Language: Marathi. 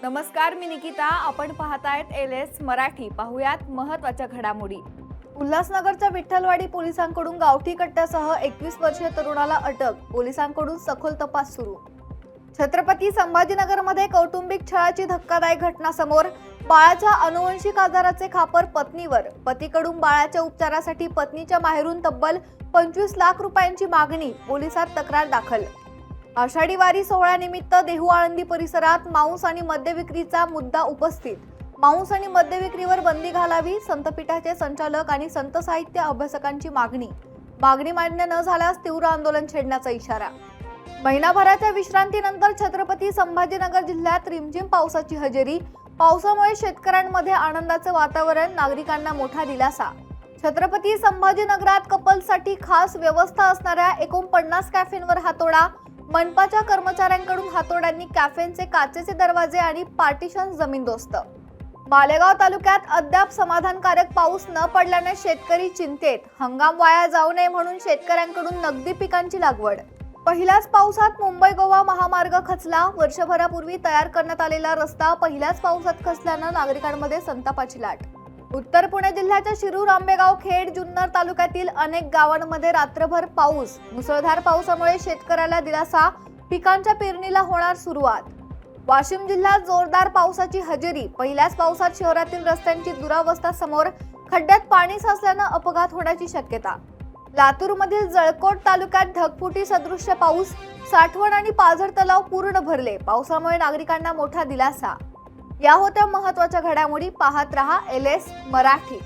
नमस्कार, मी निकिता. आपण पाहतायत LS मराठी. पाहुयात महत्त्वाच्या घडामोडी. उल्हासनगरच्या विठ्ठलवाडी पोलिसांकडून गावठी कट्ट्यासह 21 वर्षीय तरुणाला अटक. पोलिसांकडून सखोल तपास सुरू. छत्रपती संभाजीनगरमध्ये कौटुंबिक छळाची धक्कादायक घटना समोर. बाळाच्या अनुवंशिक आजाराचे खापर पत्नीवर. पतीकडून बाळाच्या उपचारासाठी पत्नीच्या माहेरून तब्बल 25 लाख रुपयांची मागणी. पोलिसात तक्रार दाखल. आषाढी वारी सोहळ्यानिमित्त देहू आळंदी परिसरात मांस आणि मद्य विक्रीचा मुद्दा उपस्थित. मांस आणि मद्य विक्रीवर बंदी घालावी. संतपीठाचे संचालक आणि संत साहित्य अभ्यासकांची मागणी मान्य न झाल्यास तीव्र आंदोलन छेडण्याचा इशारा. महिनाभराच्या विश्रांतीनंतर छत्रपती संभाजीनगर जिल्ह्यात रिमझिम पावसाची हजेरी. पावसामुळे शेतकऱ्यांमध्ये आनंदाचे वातावरण. नागरिकांना मोठा दिलासा. छत्रपती संभाजीनगरात कपल्ससाठी खास व्यवस्था असणाऱ्या 49 कॅफेंवर हातोडा. मनपाच्या कर्मचाऱ्यांकडून हातोड्यांनी कॅफेंचे काचेचे दरवाजे आणि पार्टिशन जमीनदोस्त. मालेगाव तालुक्यात अद्याप समाधानकारक पाऊस न पडल्याने शेतकरी चिंतेत. हंगाम वाया जाऊ नये म्हणून शेतकऱ्यांकडून नगदी पिकांची लागवड. पहिल्याच पावसात मुंबई गोवा महामार्ग खचला. वर्षभरापूर्वी तयार करण्यात आलेला रस्ता पहिल्याच पावसात खचल्यानं नागरिकांमध्ये संतापाची लाट. उत्तर पुणे जिल्ह्याच्या शिरूर, आंबेगाव, खेड, जुन्नर तालुक्यातील अनेक गावांमध्ये रात्रभर पाऊस. मुसळधार पावसामुळे शेतकऱ्याला दिलासा. पिकांच्या पेरणीला होणार सुरुवात. वाशिम जिल्ह्यात जोरदार पावसाची हजेरी. पहिल्याच पावसात शहरातील रस्त्यांची दुरावस्था समोर. खड्ड्यात पाणी साचल्यानं अपघात होण्याची शक्यता. लातूरमधील जळकोट तालुक्यात ढगफुटी सदृश्य पाऊस. साठवण आणि पाझर तलाव पूर्ण भरले. पावसामुळे नागरिकांना मोठा दिलासा. या होत्या महत्त्वाच्या घडामोडी. पाहत रहा LS मराठी.